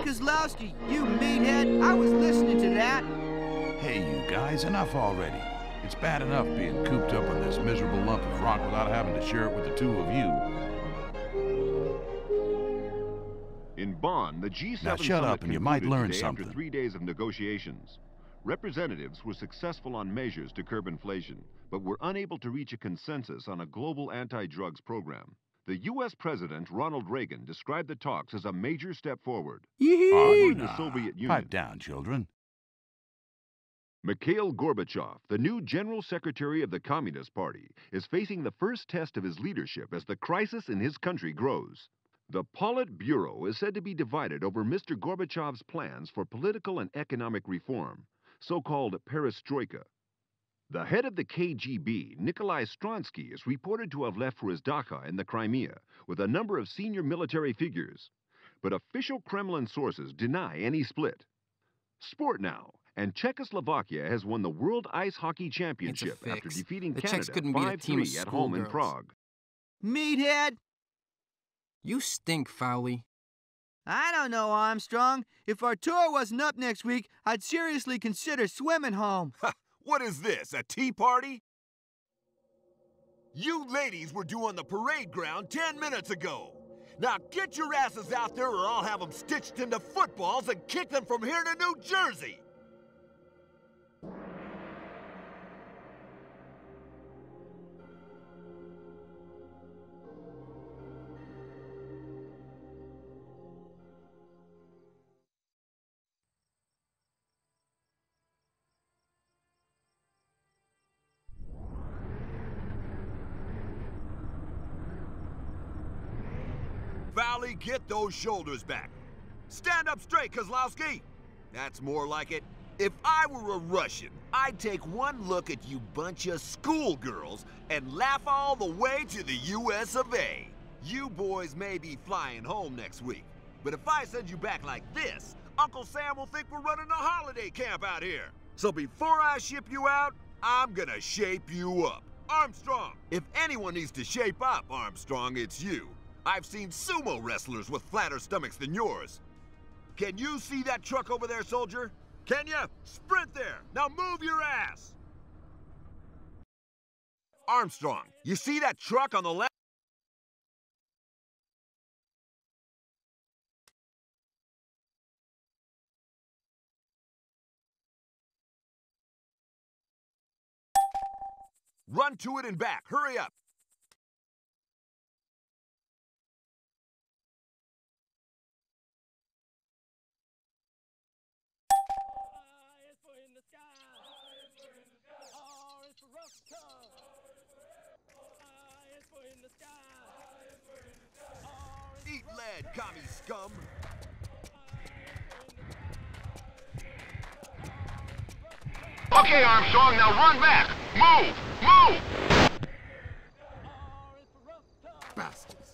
Kozlowski, you meathead. I was listening to that. Hey, you guys, enough already. It's bad enough being cooped up on this miserable lump of rock without having to share it with the two of you. In Bonn, the G7 Now shut up and you might learn something. After 3 days of negotiations, representatives were successful on measures to curb inflation, but were unable to reach a consensus on a global anti-drugs program. The U.S. President, Ronald Reagan, described the talks as a major step forward. Onward the Soviet Union. Pipe down, children. Mikhail Gorbachev, the new General Secretary of the Communist Party, is facing the first test of his leadership as the crisis in his country grows. The Politburo is said to be divided over Mr. Gorbachev's plans for political and economic reform, so-called perestroika. The head of the KGB, Nikolai Stronsky, is reported to have left for his dacha in the Crimea with a number of senior military figures. But official Kremlin sources deny any split. Sport now, and Czechoslovakia has won the World Ice Hockey Championship after defeating Canada 5-3 at home in Prague. Meathead! You stink, Fowley. I don't know, Armstrong. If our tour wasn't up next week, I'd seriously consider swimming home. What is this, a tea party? You ladies were due on the parade ground 10 minutes ago. Now get your asses out there or I'll have them stitched into footballs and kick them from here to New Jersey. Valley, get those shoulders back. Stand up straight, Kozlowski. That's more like it. If I were a Russian, I'd take one look at you bunch of schoolgirls and laugh all the way to the US of A. You boys may be flying home next week, but if I send you back like this, Uncle Sam will think we're running a holiday camp out here. So before I ship you out, I'm gonna shape you up. Armstrong, if anyone needs to shape up, Armstrong, it's you. I've seen sumo wrestlers with flatter stomachs than yours. Can you see that truck over there, soldier? Can you? Sprint there! Now move your ass! Armstrong, you see that truck on the left? Run to it and back. Hurry up! Eat lead, commie scum! Okay, Armstrong, now run back! Move! Move! Bastards.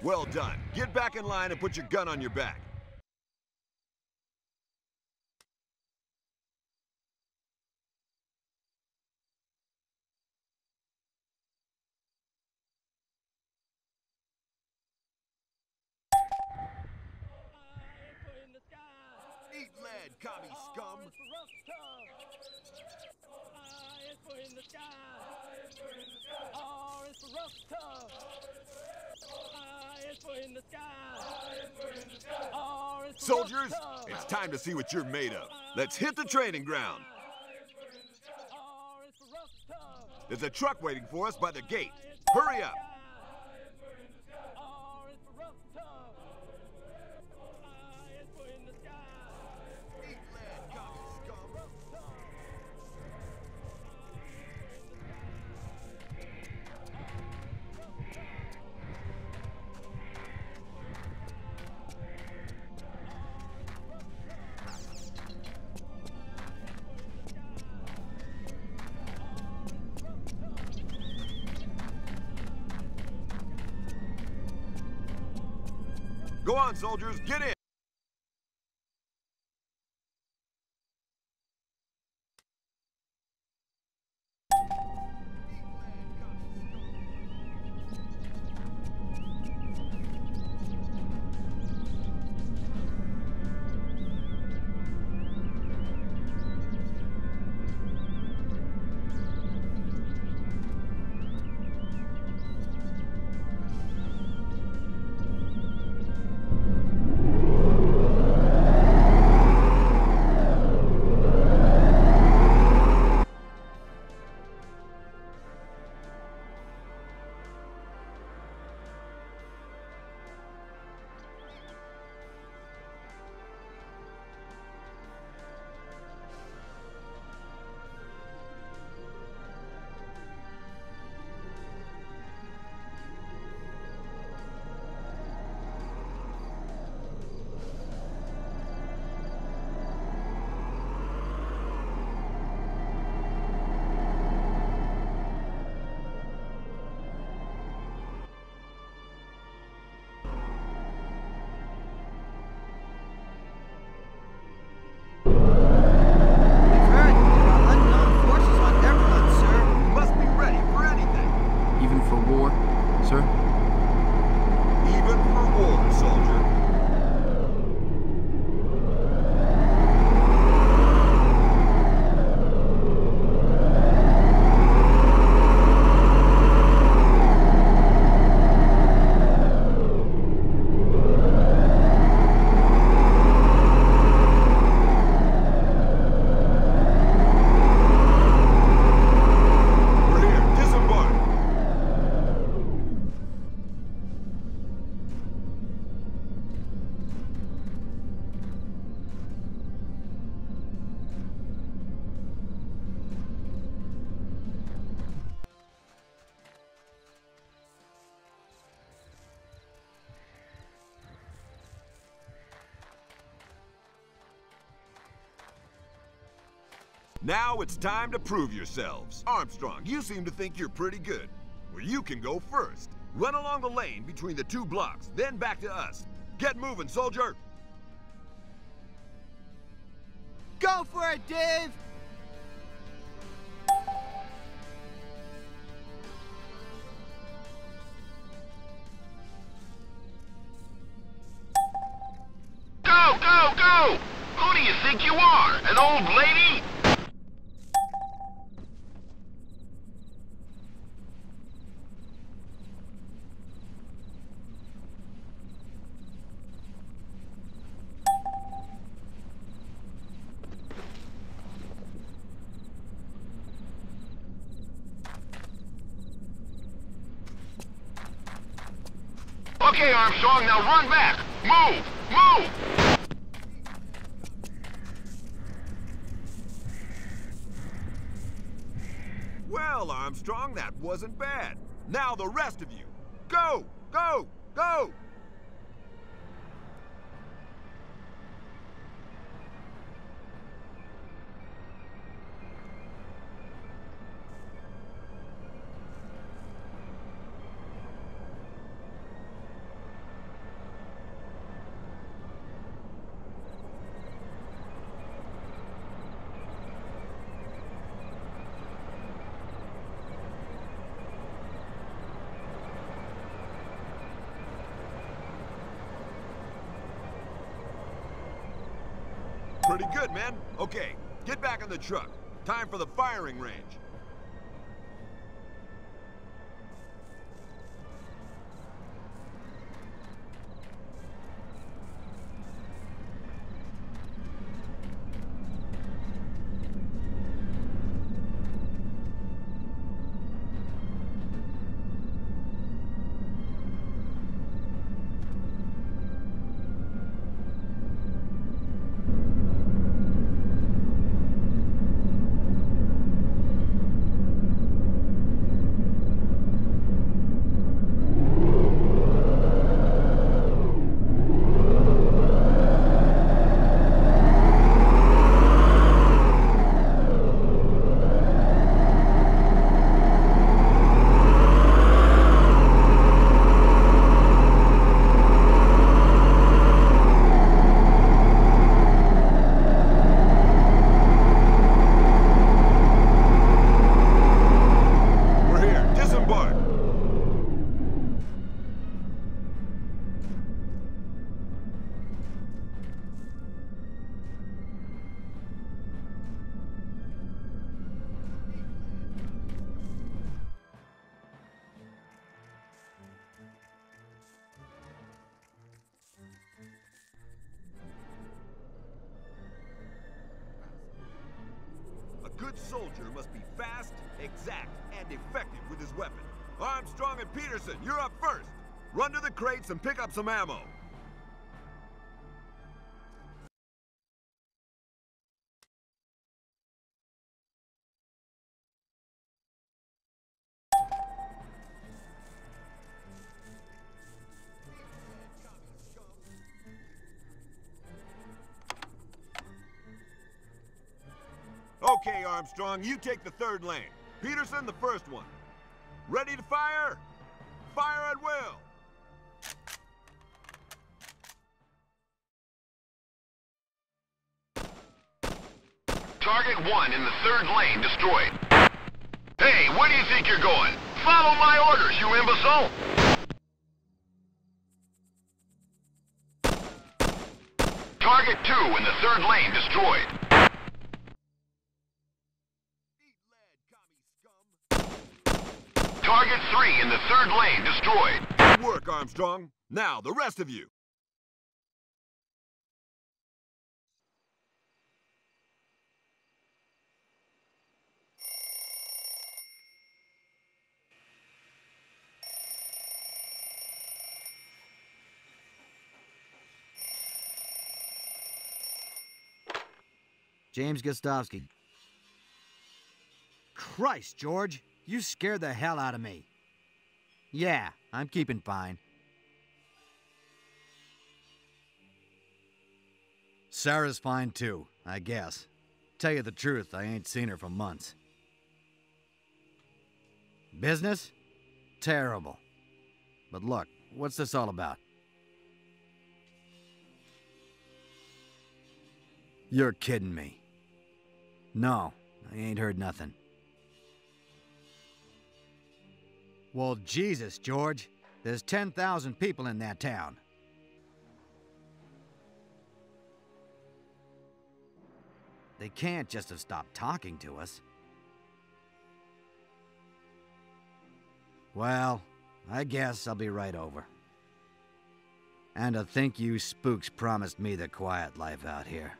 Well done. Get back in line and put your gun on your back. Eat lead, commie scum! Soldiers, it's time to see what you're made of. Let's hit the training ground. There's a truck waiting for us by the gate. Hurry up. Go on, soldiers, get in! Now it's time to prove yourselves. Armstrong, you seem to think you're pretty good. Well, you can go first. Run along the lane between the two blocks, then back to us. Get moving, soldier! Go for it, Dave! Go, go, go! Who do you think you are, an old lady? Okay, Armstrong, now run back! Move! Move! Well, Armstrong, that wasn't bad. Now the rest of you. Go! Go! Go! Pretty good, man. Okay, get back in the truck. Time for the firing range. A good soldier must be fast, exact, and effective with his weapon. Armstrong and Peterson, you're up first. Run to the crates and pick up some ammo. Okay, Armstrong, you take the third lane. Peterson, the first one. Ready to fire? Fire at will! Target 1 in the third lane destroyed. Hey, where do you think you're going? Follow my orders, you imbecile! Target 2 in the third lane destroyed. Target 3 in the third lane destroyed. Good work, Armstrong. Now, the rest of you. James Gostowski. Christ, George, you scared the hell out of me. Yeah, I'm keeping fine. Sarah's fine too, I guess. Tell you the truth, I ain't seen her for months. Business? Terrible. But look, what's this all about? You're kidding me. No, I ain't heard nothing. Well, Jesus, George. There's 10,000 people in that town. They can't just have stopped talking to us. Well, I guess I'll be right over. And to think you spooks promised me the quiet life out here.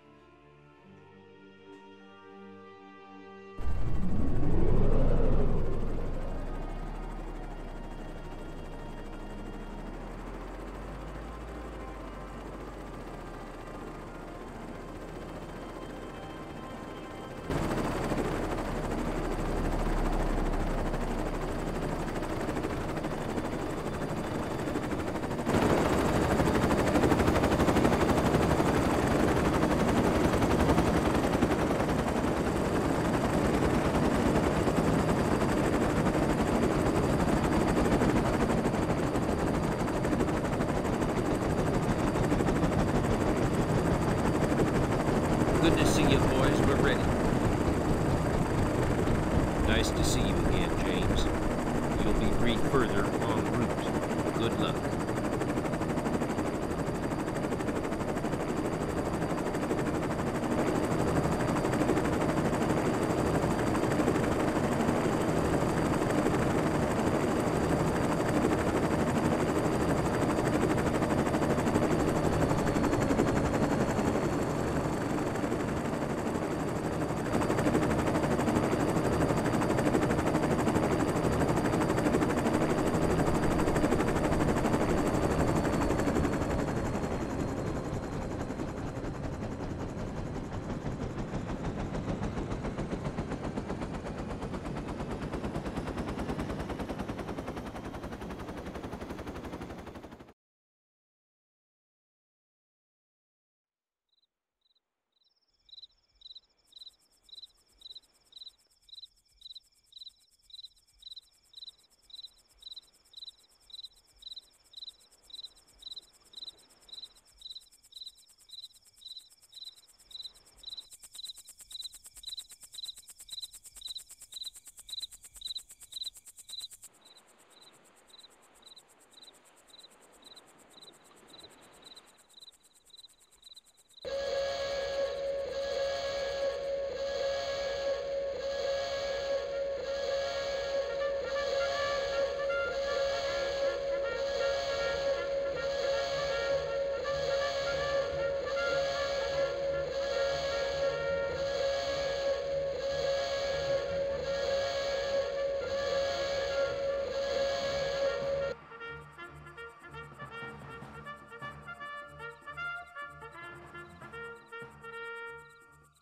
Good to see you, boys. We're ready. Nice to see you again, James. You'll be briefed further en route. Good luck.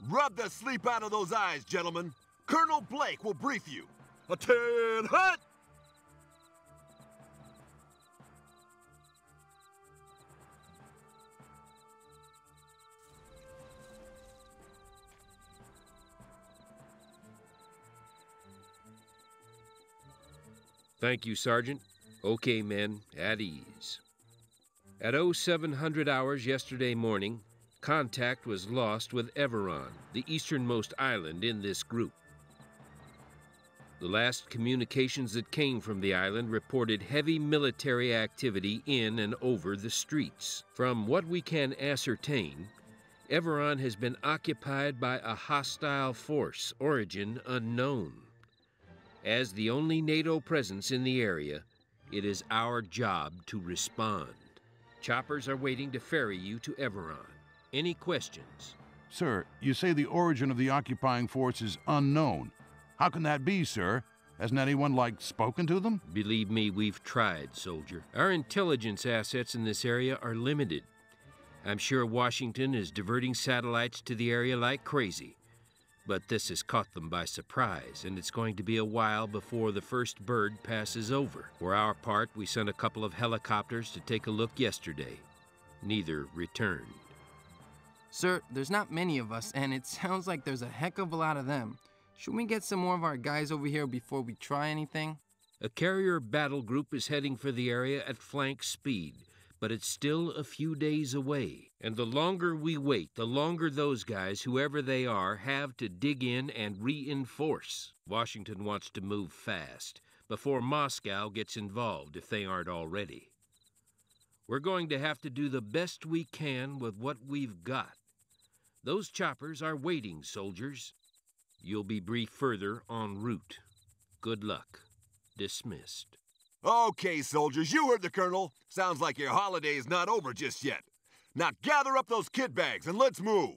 Rub the sleep out of those eyes, gentlemen. Colonel Blake will brief you. Attend hut! Thank you, Sergeant. Okay, men, at ease. At 0700 hours yesterday morning, contact was lost with Everon, the easternmost island in this group. The last communications that came from the island reported heavy military activity in and over the streets. From what we can ascertain, Everon has been occupied by a hostile force, origin unknown. As the only NATO presence in the area, it is our job to respond. Choppers are waiting to ferry you to Everon. Any questions? Sir, you say the origin of the occupying force is unknown. How can that be, sir? Hasn't anyone, spoken to them? Believe me, we've tried, soldier. Our intelligence assets in this area are limited. I'm sure Washington is diverting satellites to the area like crazy. But this has caught them by surprise, and it's going to be a while before the first bird passes over. For our part, we sent a couple of helicopters to take a look yesterday. Neither returned. Sir, there's not many of us, and it sounds like there's a heck of a lot of them. Should we get some more of our guys over here before we try anything? A carrier battle group is heading for the area at flank speed, but it's still a few days away. And the longer we wait, the longer those guys, whoever they are, have to dig in and reinforce. Washington wants to move fast, before Moscow gets involved if they aren't already. We're going to have to do the best we can with what we've got. Those choppers are waiting, soldiers. You'll be briefed further en route. Good luck. Dismissed. Okay, soldiers, you heard the colonel. Sounds like your holiday's not over just yet. Now gather up those kit bags and let's move.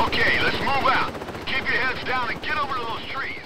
Okay, let's move out. Keep your heads down and get over to those trees.